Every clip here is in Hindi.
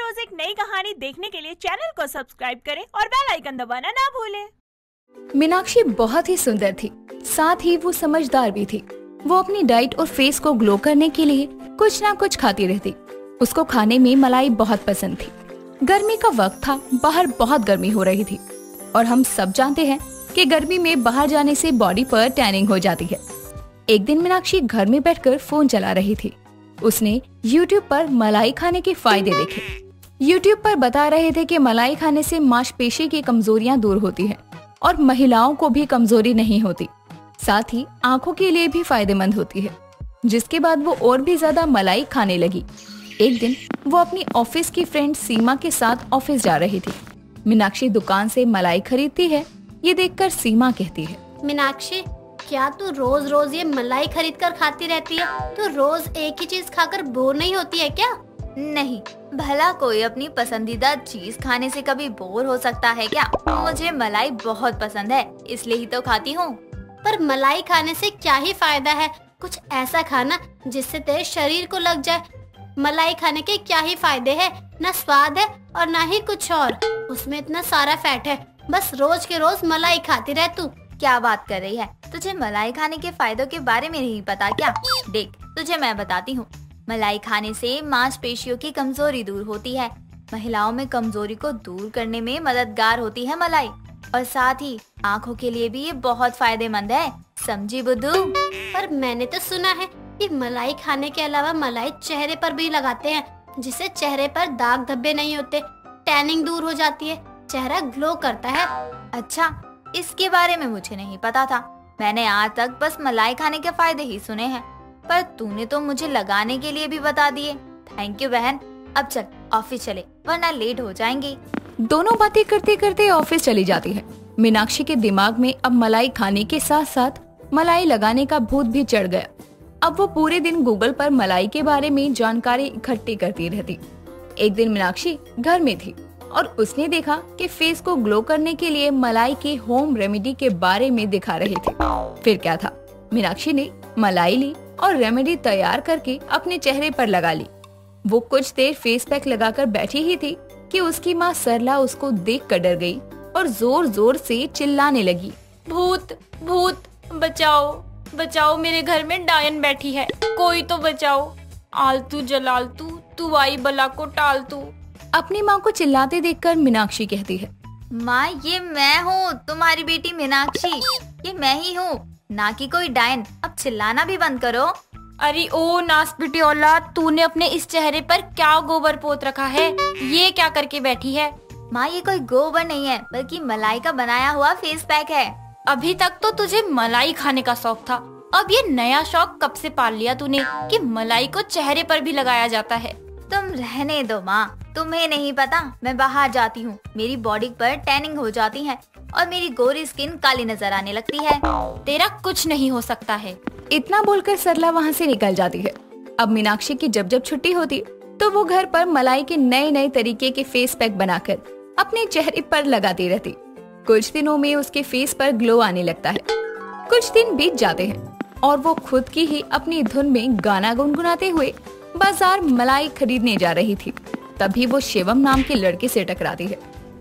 रोज एक नई कहानी देखने के लिए चैनल को सब्सक्राइब करें और बेल आइकन दबाना ना भूलें। मीनाक्षी बहुत ही सुंदर थी, साथ ही वो समझदार भी थी। वो अपनी डाइट और फेस को ग्लो करने के लिए कुछ ना कुछ खाती रहती। उसको खाने में मलाई बहुत पसंद थी। गर्मी का वक्त था, बाहर बहुत गर्मी हो रही थी और हम सब जानते हैं कि गर्मी में बाहर जाने से बॉडी पर टैनिंग हो जाती है। एक दिन मीनाक्षी घर में बैठकर फोन चला रही थी। उसने YouTube पर मलाई खाने के फायदे देखे। YouTube पर बता रहे थे कि मलाई खाने से मांसपेशी की कमजोरियां दूर होती हैं और महिलाओं को भी कमजोरी नहीं होती। साथ ही आंखों के लिए भी फायदेमंद होती है। जिसके बाद वो और भी ज्यादा मलाई खाने लगी। एक दिन वो अपनी ऑफिस की फ्रेंड सीमा के साथ ऑफिस जा रही थी। मीनाक्षी दुकान से मलाई खरीदती है। ये देखकर सीमा कहती है, मीनाक्षी, क्या तू रोज रोज ये मलाई खरीद कर खाती रहती है? तू रोज एक ही चीज खाकर बोर नहीं होती है क्या? नहीं, भला कोई अपनी पसंदीदा चीज खाने से कभी बोर हो सकता है क्या? मुझे मलाई बहुत पसंद है, इसलिए ही तो खाती हूँ। पर मलाई खाने से क्या ही फायदा है? कुछ ऐसा खाना जिससे तेरे शरीर को लग जाए। मलाई खाने के क्या ही फायदे है? न स्वाद है और न ही कुछ और। उसमें इतना सारा फैट है। बस रोज के रोज मलाई खाती रह तू। क्या बात कर रही है? तुझे मलाई खाने के फायदों के बारे में नहीं पता क्या? देख, तुझे मैं बताती हूँ। मलाई खाने से मांसपेशियों की कमजोरी दूर होती है। महिलाओं में कमजोरी को दूर करने में मददगार होती है मलाई। और साथ ही आँखों के लिए भी ये बहुत फायदेमंद है। समझी बुद्धू? पर मैंने तो सुना है कि मलाई खाने के अलावा मलाई चेहरे पर भी लगाते हैं, जिससे चेहरे पर दाग धब्बे नहीं होते, टैनिंग दूर हो जाती है, चेहरा ग्लो करता है। अच्छा, इसके बारे में मुझे नहीं पता था। मैंने आज तक बस मलाई खाने के फायदे ही सुने हैं, पर तूने तो मुझे लगाने के लिए भी बता दिए। थैंक यू बहन। अब चल ऑफिस चले, वरना लेट हो जाएंगे। दोनों बातें करते करते ऑफिस चली जाती है। मीनाक्षी के दिमाग में अब मलाई खाने के साथ साथ मलाई लगाने का भूत भी चढ़ गया। अब वो पूरे दिन गूगल पर मलाई के बारे में जानकारी इकट्ठी करती रहती। एक दिन मीनाक्षी घर में थी और उसने देखा कि फेस को ग्लो करने के लिए मलाई के होम रेमेडी के बारे में दिखा रहे थे। फिर क्या था, मीनाक्षी ने मलाई ली और रेमेडी तैयार करके अपने चेहरे पर लगा ली। वो कुछ देर फेस पैक लगाकर बैठी ही थी कि उसकी माँ सरला उसको देखकर डर गई और जोर जोर से चिल्लाने लगी, भूत भूत, बचाओ बचाओ, मेरे घर में डायन बैठी है, कोई तो बचाओ। आलतू जलालतू, तू आई बला को टालतू। अपनी माँ को चिल्लाते देखकर मीनाक्षी कहती है, माँ, ये मैं हूँ, तुम्हारी बेटी मीनाक्षी। ये मैं ही हूँ, ना कि कोई डायन। अब चिल्लाना भी बंद करो। अरे ओ नास बेटी औलाद, तूने अपने इस चेहरे पर क्या गोबर पोत रखा है? ये क्या करके बैठी है? माँ, ये कोई गोबर नहीं है, बल्कि मलाई का बनाया हुआ फेस पैक है। अभी तक तो तुझे मलाई खाने का शौक था, अब ये नया शौक कब से पाल लिया तूने कि मलाई को चेहरे पर भी लगाया जाता है? तुम रहने दो माँ, तुम्हें नहीं पता, मैं बाहर जाती हूँ, मेरी बॉडी पर टैनिंग हो जाती है और मेरी गोरी स्किन काली नजर आने लगती है। तेरा कुछ नहीं हो सकता है। इतना बोलकर सरला वहाँ से निकल जाती है। अब मीनाक्षी की जब जब छुट्टी होती तो वो घर पर मलाई के नए नए तरीके के फेस पैक बनाकर अपने चेहरे पर लगाती रहती। कुछ दिनों में उसके फेस पर ग्लो आने लगता है। कुछ दिन बीत जाते हैं और वो खुद की ही अपनी धुन में गाना गुनगुनाते हुए बाजार मलाई खरीदने जा रही थी। तभी वो शिवम नाम के लड़के से टकराती है।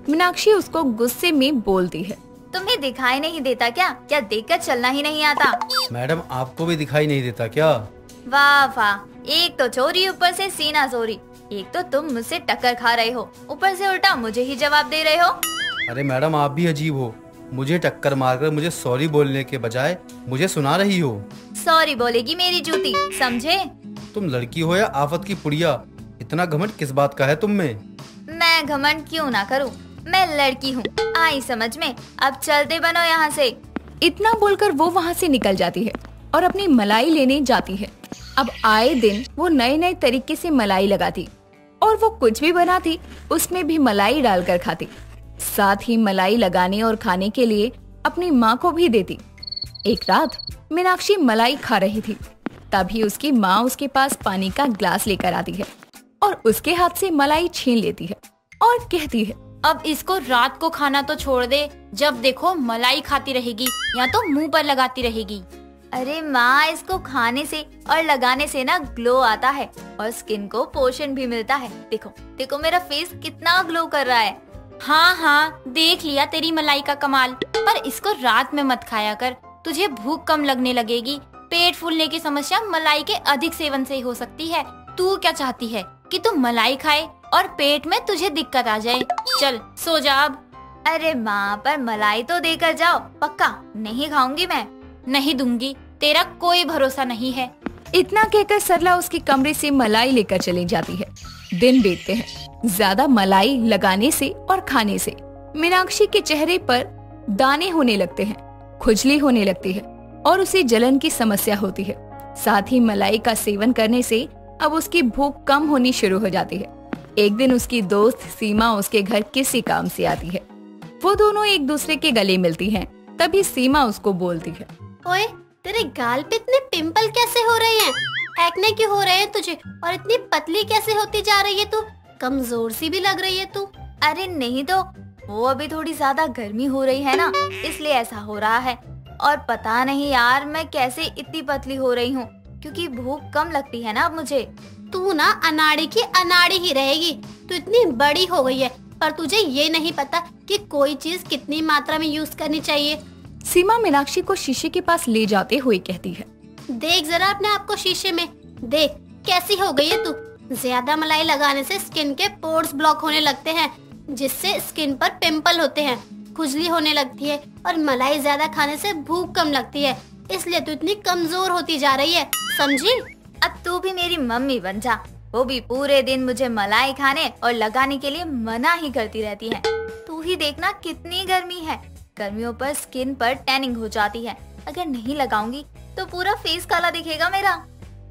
मीनाक्षी उसको गुस्से में बोलती है, तुम्हें दिखाई नहीं देता क्या? क्या देखकर चलना ही नहीं आता? मैडम, आपको भी दिखाई नहीं देता क्या? वाह वाह, एक तो चोरी, ऊपर से सीना चोरी। एक तो तुम मुझसे टक्कर खा रहे हो, ऊपर से उल्टा मुझे ही जवाब दे रहे हो। अरे मैडम, आप भी अजीब हो। मुझे टक्कर मारकर मुझे सॉरी बोलने के बजाय मुझे सुना रही हो। सॉरी बोलेगी मेरी जूती, समझे? तुम लड़की हो या आफत की पुड़िया? इतना घमंड किस बात का है तुम में? मैं घमंड क्यों ना करूं? मैं लड़की हूँ, आई समझ में। अब चलते बनो यहाँ से। इतना बोलकर वो वहाँ से निकल जाती है और अपनी मलाई लेने जाती है। अब आए दिन वो नए नए तरीके से मलाई लगाती और वो कुछ भी बनाती उसमें भी मलाई डालकर खाती। साथ ही मलाई लगाने और खाने के लिए अपनी माँ को भी देती। एक रात मीनाक्षी मलाई खा रही थी, तभी उसकी माँ उसके पास पानी का ग्लास लेकर आती है और उसके हाथ से मलाई छीन लेती है और कहती है, अब इसको रात को खाना तो छोड़ दे, जब देखो मलाई खाती रहेगी या तो मुंह पर लगाती रहेगी। अरे माँ, इसको खाने से और लगाने से ना ग्लो आता है और स्किन को पोषण भी मिलता है। देखो देखो मेरा फेस कितना ग्लो कर रहा है। हाँ हाँ, देख लिया तेरी मलाई का कमाल। पर इसको रात में मत खाया कर, तुझे भूख कम लगने लगेगी। पेट फूलने की समस्या मलाई के अधिक सेवन से हो सकती है। तू क्या चाहती है कि तू मलाई खाए और पेट में तुझे दिक्कत आ जाए? चल सो जा अब। अरे माँ, पर मलाई तो देकर जाओ, पक्का नहीं खाऊंगी मैं। नहीं दूंगी, तेरा कोई भरोसा नहीं है। इतना कहकर सरला उसके कमरे से मलाई लेकर चली जाती है। दिन बीतते हैं। ज्यादा मलाई लगाने से और खाने से मीनाक्षी के चेहरे पर दाने होने लगते हैं, खुजली होने लगती है और उसे जलन की समस्या होती है। साथ ही मलाई का सेवन करने से अब उसकी भूख कम होनी शुरू हो जाती है। एक दिन उसकी दोस्त सीमा उसके घर किसी काम से आती है। वो दोनों एक दूसरे के गले मिलती हैं। तभी सीमा उसको बोलती है, ओए, तेरे गाल पे इतने पिंपल कैसे हो रहे हैं? एक्ने क्यों हो रहे हैं तुझे? और इतनी पतली कैसे होती जा रही है तू? कमजोर सी भी लग रही है तू। अरे नहीं तो, वो अभी थोड़ी ज्यादा गर्मी हो रही है ना, इसलिए ऐसा हो रहा है। और पता नहीं यार मैं कैसे इतनी पतली हो रही हूँ, क्योंकि भूख कम लगती है ना अब मुझे। तू ना अनाड़ी की अनाड़ी ही रहेगी। तू इतनी बड़ी हो गई है, पर तुझे ये नहीं पता कि कोई चीज कितनी मात्रा में यूज करनी चाहिए। सीमा मीनाक्षी को शीशे के पास ले जाते हुए कहती है, देख जरा अपने आप को शीशे में, देख कैसी हो गई है तू। ज्यादा मलाई लगाने से स्किन के पोर्स ब्लॉक होने लगते हैं, जिससे स्किन पर पिंपल होते हैं, खुजली होने लगती है और मलाई ज्यादा खाने से भूख कम लगती है। इसलिए तू इतनी कमजोर होती जा रही है, समझी? अब तू भी मेरी मम्मी बन जा। वो भी पूरे दिन मुझे मलाई खाने और लगाने के लिए मना ही करती रहती है। तू ही देखना कितनी गर्मी है, गर्मियों पर स्किन पर टैनिंग हो जाती है। अगर नहीं लगाऊंगी तो पूरा फेस काला दिखेगा मेरा।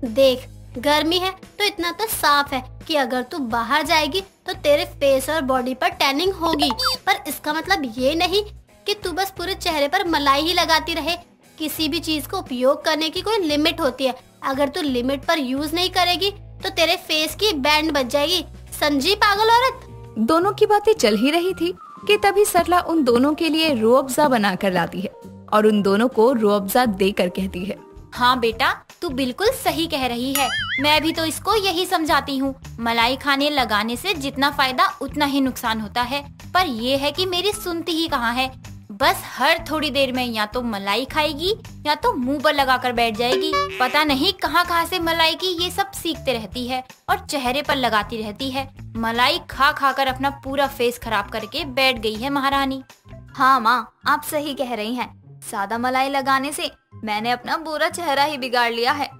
देख, गर्मी है तो इतना तो साफ है कि अगर तू बाहर जाएगी तो तेरे फेस और बॉडी पर टैनिंग होगी। पर इसका मतलब ये नहीं कि तू बस पूरे चेहरे पर मलाई ही लगाती रहे। किसी भी चीज को उपयोग करने की कोई लिमिट होती है। अगर तू लिमिट पर यूज नहीं करेगी तो तेरे फेस की बैंड बच जाएगी, समझी पागल औरत? दोनों की बातें चल ही रही थी कि तभी सरला उन दोनों के लिए रूह अफ़ज़ा बना कर लाती है और उन दोनों को रूह अफ़ज़ा देकर कहती है, हाँ बेटा, तू बिल्कुल सही कह रही है। मैं भी तो इसको यही समझाती हूँ। मलाई खाने लगाने से जितना फायदा उतना ही नुकसान होता है। पर ये है कि मेरी सुनती ही कहाँ है। बस हर थोड़ी देर में या तो मलाई खाएगी या तो मुंह पर लगा कर बैठ जाएगी। पता नहीं कहाँ से मलाई की ये सब सीखते रहती है और चेहरे पर लगाती रहती है। मलाई खा खा कर अपना पूरा फेस खराब करके बैठ गई है महारानी। हाँ माँ, आप सही कह रही हैं। ज्यादा मलाई लगाने से मैंने अपना पूरा चेहरा ही बिगाड़ लिया है।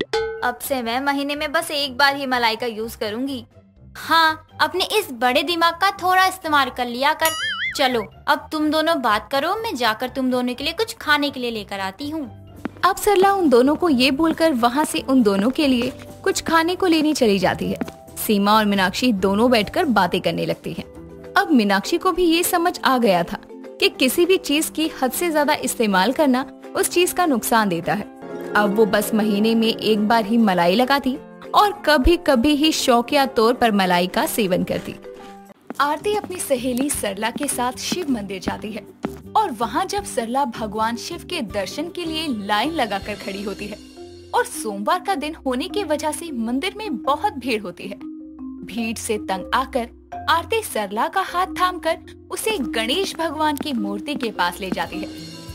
अब से मैं महीने में बस एक बार ही मलाई का यूज करूँगी। हाँ, अपने इस बड़े दिमाग का थोड़ा इस्तेमाल कर लिया कर। चलो अब तुम दोनों बात करो, मैं जाकर तुम दोनों के लिए कुछ खाने के लिए लेकर आती हूँ। अब सरला उन दोनों को ये बोलकर वहाँ से उन दोनों के लिए कुछ खाने को लेने चली जाती है। सीमा और मीनाक्षी दोनों बैठकर बातें करने लगती हैं। अब मीनाक्षी को भी ये समझ आ गया था कि किसी भी चीज की हद से ज्यादा इस्तेमाल करना उस चीज का नुकसान देता है। अब वो बस महीने में एक बार ही मलाई लगाती और कभी कभी ही शौकिया तौर पर मलाई का सेवन करती। आरती अपनी सहेली सरला के साथ शिव मंदिर जाती है और वहाँ जब सरला भगवान शिव के दर्शन के लिए लाइन लगाकर खड़ी होती है और सोमवार का दिन होने की वजह से मंदिर में बहुत भीड़ होती है। भीड़ से तंग आकर आरती सरला का हाथ थामकर उसे गणेश भगवान की मूर्ति के पास ले जाती है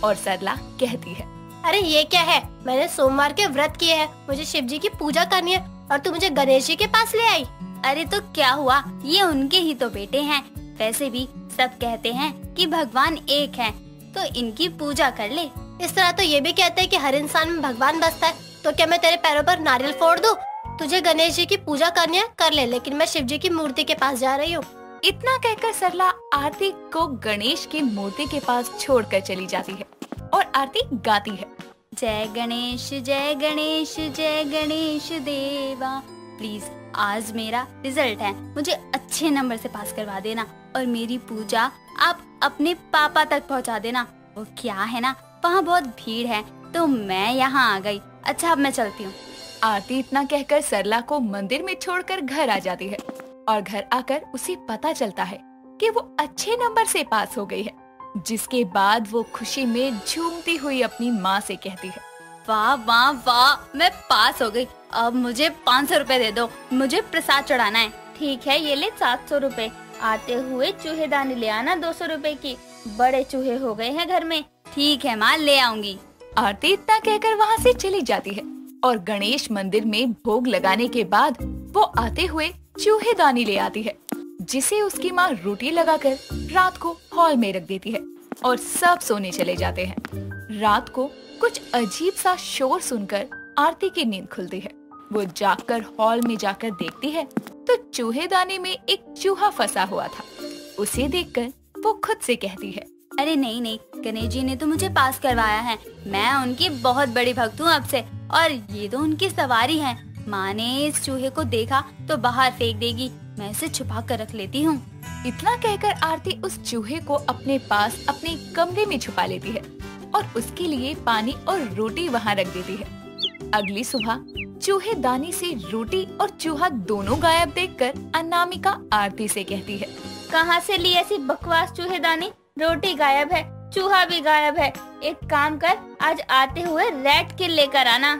और सरला कहती है, अरे ये क्या है? मैंने सोमवार के व्रत किए हैं, मुझे शिव जी की पूजा करनी है और तू मुझे गणेश जी के पास ले आई। अरे तो क्या हुआ, ये उनके ही तो बेटे हैं। वैसे भी सब कहते हैं कि भगवान एक है, तो इनकी पूजा कर ले। इस तरह तो ये भी कहते हैं कि हर इंसान में भगवान बसता है। तो क्या मैं तेरे पैरों पर नारियल फोड़ दूं? तुझे गणेश जी की पूजा करनी है कर ले, लेकिन मैं शिव जी की मूर्ति के पास जा रही हूँ। इतना कहकर सरला आरती को गणेश की मूर्ति के पास छोड़कर चली जाती है और आरती गाती है, जय गणेश जय गणेश जय गणेश देवा, प्लीज आज मेरा रिजल्ट है, मुझे अच्छे नंबर से पास करवा देना और मेरी पूजा आप अपने पापा तक पहुंचा देना। वो क्या है ना, वहाँ बहुत भीड़ है तो मैं यहाँ आ गई। अच्छा अब मैं चलती हूँ। आरती इतना कहकर सरला को मंदिर में छोड़कर घर आ जाती है और घर आकर उसे पता चलता है कि वो अच्छे नंबर से पास हो गई है। जिसके बाद वो खुशी में झूमती हुई अपनी माँ से कहती है, वाह वाह वाह, मैं पास हो गई। अब मुझे 500 रुपए दे दो, मुझे प्रसाद चढ़ाना है। ठीक है, ये ले 700 रुपए। आते हुए चूहेदानी ले आना 200 रुपए की, बड़े चूहे हो गए हैं घर में। ठीक है माँ, ले आऊंगी। आरती इतना कहकर वहाँ से चली जाती है और गणेश मंदिर में भोग लगाने के बाद वो आते हुए चूहेदानी ले आती है, जिसे उसकी माँ रोटी लगाकर रात को हॉल में रख देती है और सब सोने चले जाते हैं। रात को कुछ अजीब सा शोर सुनकर आरती की नींद खुलती है। वो जागकर हॉल में जाकर देखती है तो चूहेदानी में एक चूहा फंसा हुआ था। उसे देखकर वो खुद से कहती है, अरे नहीं नहीं, गणेश जी ने तो मुझे पास करवाया है। मैं उनकी बहुत बड़ी भक्त हूँ अब से, और ये तो उनकी सवारी है। माँ ने इस चूहे को देखा तो बाहर फेंक देगी, मैं इसे छुपा कर रख लेती हूँ। इतना कहकर आरती उस चूहे को अपने पास अपने कमरे में छुपा लेती है और उसके लिए पानी और रोटी वहाँ रख देती है। अगली सुबह चूहेदानी से रोटी और चूहा दोनों गायब देखकर अनामिका आरती से कहती है, कहाँ से ली ऐसी बकवास चूहेदानी? रोटी गायब है, चूहा भी गायब है। एक काम कर, आज आते हुए रैट किल लेकर आना।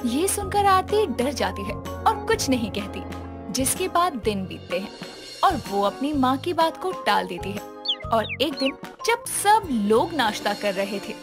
ये सुनकर आरती डर जाती है और कुछ नहीं कहती। जिसके बाद दिन बीतते हैं और वो अपनी माँ की बात को टाल देती है। और एक दिन जब सब लोग नाश्ता कर रहे थे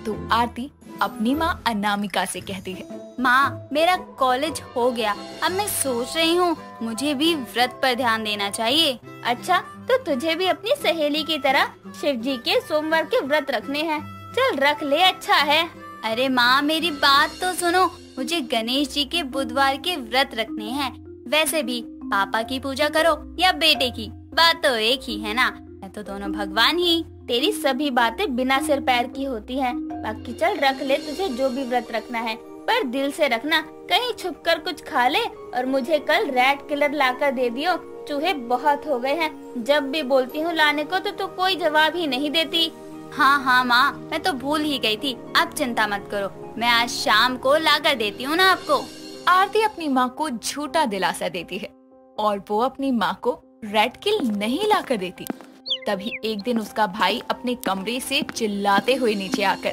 तो आरती अपनी माँ अनामिका से कहती है, माँ मेरा कॉलेज हो गया, अब मैं सोच रही हूँ मुझे भी व्रत पर ध्यान देना चाहिए। अच्छा, तो तुझे भी अपनी सहेली की तरह शिव जी के सोमवार के व्रत रखने हैं। चल रख ले, अच्छा है। अरे माँ मेरी बात तो सुनो, मुझे गणेश जी के बुधवार के व्रत रखने हैं। वैसे भी पापा की पूजा करो या बेटे की, बात तो एक ही है ना, है तो दोनों भगवान ही। तेरी सभी बातें बिना सिर पैर की होती हैं। बाकी चल रख ले तुझे जो भी व्रत रखना है, पर दिल से रखना, कहीं छुपकर कुछ खा ले और मुझे कल रैट किलर लाकर दे दियो। चूहे बहुत हो गए हैं, जब भी बोलती हूँ लाने को तो तू कोई जवाब ही नहीं देती। हाँ हाँ माँ, मैं तो भूल ही गई थी, आप चिंता मत करो, मैं आज शाम को लाकर देती हूँ ना आपको। आरती अपनी माँ को झूठा दिलासा देती है और वो अपनी माँ को रैट किल नहीं लाकर देती। तभी एक दिन उसका भाई अपने कमरे से चिल्लाते हुए नीचे आकर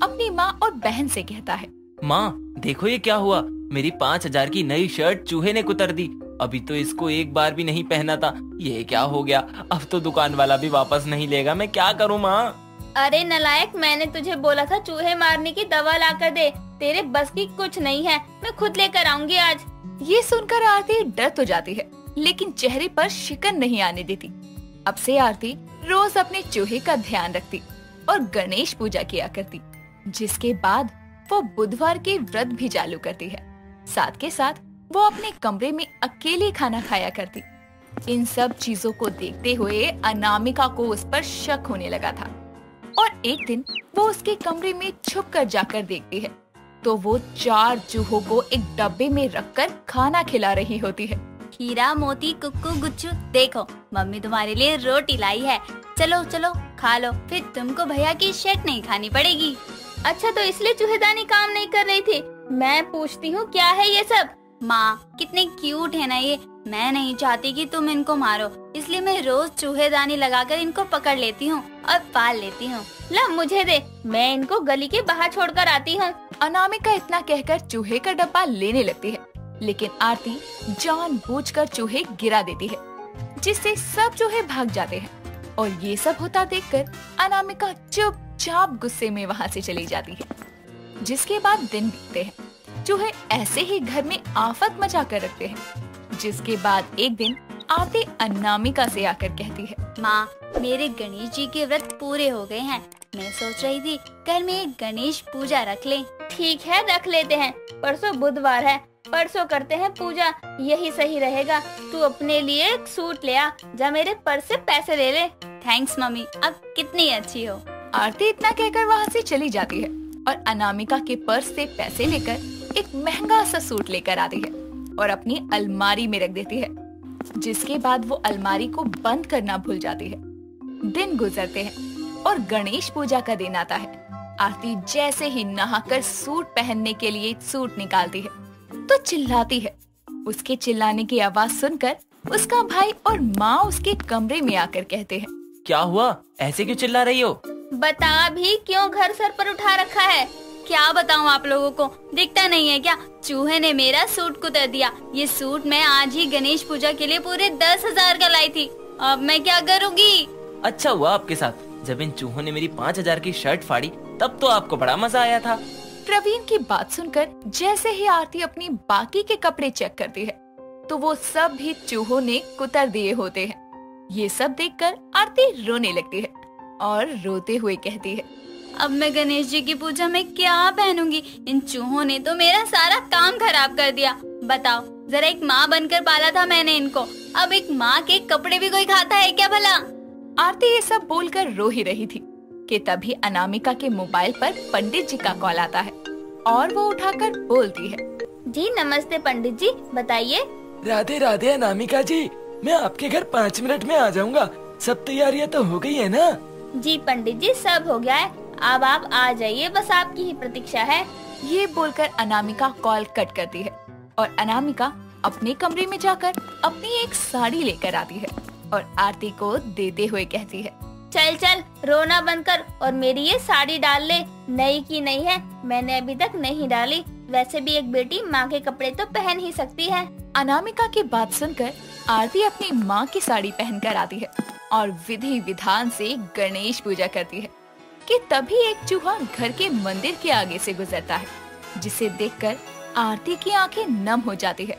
अपनी माँ और बहन से कहता है, माँ देखो ये क्या हुआ, मेरी 5000 की नई शर्ट चूहे ने कुतर दी। अभी तो इसको एक बार भी नहीं पहना था, ये क्या हो गया? अब तो दुकान वाला भी वापस नहीं लेगा, मैं क्या करूँ माँ? अरे नलायक, मैंने तुझे बोला था चूहे मारने की दवा लाकर दे, तेरे बस की कुछ नहीं है, मैं खुद लेकर आऊंगी आज। ये सुनकर आरती डर तो जाती है लेकिन चेहरे पर शिकन नहीं आने देती। अब से आरती रोज अपने चूहे का ध्यान रखती और गणेश पूजा किया करती, जिसके बाद वो बुधवार के व्रत भी चालू करती है। साथ के साथ वो अपने कमरे में अकेले खाना खाया करती। इन सब चीजों को देखते हुए अनामिका को उस पर शक होने लगा था और एक दिन वो उसके कमरे में छुपकर जाकर देखती है तो वो 4 चूहों को एक डब्बे में रखकर खाना खिला रही होती है। हीरा मोती कुक्कू गुच्चू, देखो मम्मी तुम्हारे लिए रोटी लाई है, चलो चलो खा लो, फिर तुमको भैया की शर्ट नहीं खानी पड़ेगी। अच्छा, तो इसलिए चूहेदानी काम नहीं कर रही थी? मैं पूछती हूँ क्या है ये सब? माँ कितने क्यूट है ना ये, मैं नहीं चाहती कि तुम इनको मारो, इसलिए मैं रोज चूहेदानी लगाकर इनको पकड़ लेती हूँ और पाल लेती हूँ। ला मुझे दे, मैं इनको गली के बाहर छोड़कर आती हूँ। अनामिका इतना कहकर चूहे का डब्बा लेने लगती है, लेकिन आरती जानबूझकर चूहे गिरा देती है, जिससे सब चूहे भाग जाते हैं। और ये सब होता देखकर अनामिका चुपचाप गुस्से में वहाँ से चली जाती है। जिसके बाद दिन बीतते हैं, चूहे ऐसे ही घर में आफत मचा कर रखते हैं। जिसके बाद एक दिन आरती अनामिका से आकर कहती है, माँ मेरे गणेश जी के व्रत पूरे हो गए हैं, मैं सोच रही थी घर में एक गणेश पूजा रख लें। ठीक है, रख लेते हैं, परसों बुधवार है, परसों करते हैं पूजा, यही सही रहेगा। तू अपने लिए एक सूट ले आ, जा मेरे पर्स से पैसे ले ले। थैंक्स मम्मी, अब कितनी अच्छी हो। आरती इतना कहकर वहाँ से चली जाती है और अनामिका के पर्स से पैसे लेकर एक महंगा सा सूट लेकर आती है और अपनी अलमारी में रख देती है। जिसके बाद वो अलमारी को बंद करना भूल जाती है। दिन गुजरते हैं और गणेश पूजा का दिन आता है। आरती जैसे ही नहाकर सूट पहनने के लिए सूट निकालती है तो चिल्लाती है। उसके चिल्लाने की आवाज सुनकर उसका भाई और माँ उसके कमरे में आकर कहते हैं, क्या हुआ, ऐसे क्यों चिल्ला रही हो? बता भी क्यों घर सर पर उठा रखा है? क्या बताऊं आप लोगों को, दिखता नहीं है क्या? चूहे ने मेरा सूट कुतर दिया। ये सूट मैं आज ही गणेश पूजा के लिए पूरे 10,000 का लाई थी। अब मैं क्या करूँगी? अच्छा हुआ आपके साथ, जब इन चूहों ने मेरी 5,000 की शर्ट फाड़ी तब तो आपको बड़ा मजा आया था। प्रवीण की बात सुनकर जैसे ही आरती अपनी बाकी के कपड़े चेक करती है तो वो सब भी चूहों ने कुतर दिए होते हैं। ये सब देखकर आरती रोने लगती है और रोते हुए कहती है, अब मैं गणेश जी की पूजा में क्या पहनूंगी? इन चूहों ने तो मेरा सारा काम खराब कर दिया। बताओ, जरा एक माँ बनकर पाला था मैंने इनको, अब एक माँ के कपड़े भी कोई खाता है क्या भला? आरती ये सब बोलकर रो ही रही थी कि तभी अनामिका के मोबाइल पर पंडित जी का कॉल आता है और वो उठाकर बोलती है, जी नमस्ते पंडित जी, बताइए। राधे राधे अनामिका जी, मैं आपके घर 5 मिनट में आ जाऊंगा। सब तैयारियां तो हो गई है ना? जी पंडित जी, सब हो गया है, अब आप आ जाइए, बस आपकी ही प्रतीक्षा है। ये बोलकर अनामिका कॉल कट करती है और अनामिका अपने कमरे में जाकर अपनी एक साड़ी लेकर आती है और आरती को देते हुए कहती है, चल चल रोना बंद कर और मेरी ये साड़ी डाल ले। नई की नई है, मैंने अभी तक नहीं डाली। वैसे भी एक बेटी माँ के कपड़े तो पहन ही सकती है। अनामिका की बात सुनकर आरती अपनी माँ की साड़ी पहनकर आती है और विधि विधान से गणेश पूजा करती है कि तभी एक चूहा घर के मंदिर के आगे से गुजरता है, जिसे देखकर आरती की आंखें नम हो जाती है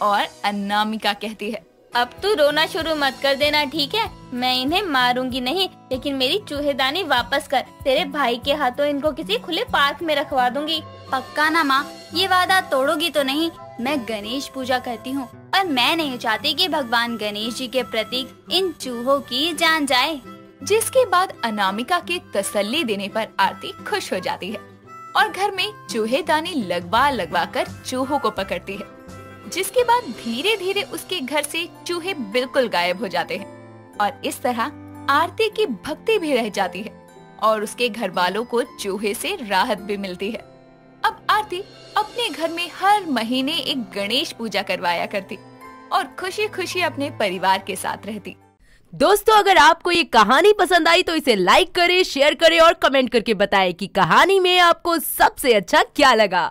और अनामिका कहती है, अब तू रोना शुरू मत कर देना, ठीक है? मैं इन्हें मारूंगी नहीं, लेकिन मेरी चूहेदानी वापस कर। तेरे भाई के हाथों इनको किसी खुले पार्क में रखवा दूंगी। पक्का ना माँ? ये वादा तोड़ोगी तो नहीं? मैं गणेश पूजा करती हूँ और मैं नहीं चाहती कि भगवान गणेश जी के प्रतीक इन चूहों की जान जाए। जिसके बाद अनामिका के तसल्ली देने पर आरती खुश हो जाती है और घर में चूहेदानी लगवा लगवा कर चूहों को पकड़ती है। जिसके बाद धीरे धीरे उसके घर से चूहे बिल्कुल गायब हो जाते हैं और इस तरह आरती की भक्ति भी रह जाती है और उसके घर वालों को चूहे से राहत भी मिलती है। अब आरती अपने घर में हर महीने एक गणेश पूजा करवाया करती और खुशी खुशी अपने परिवार के साथ रहती। दोस्तों, अगर आपको ये कहानी पसंद आई तो इसे लाइक करें, शेयर करें और कमेंट करके बताएं कि कहानी में आपको सबसे अच्छा क्या लगा।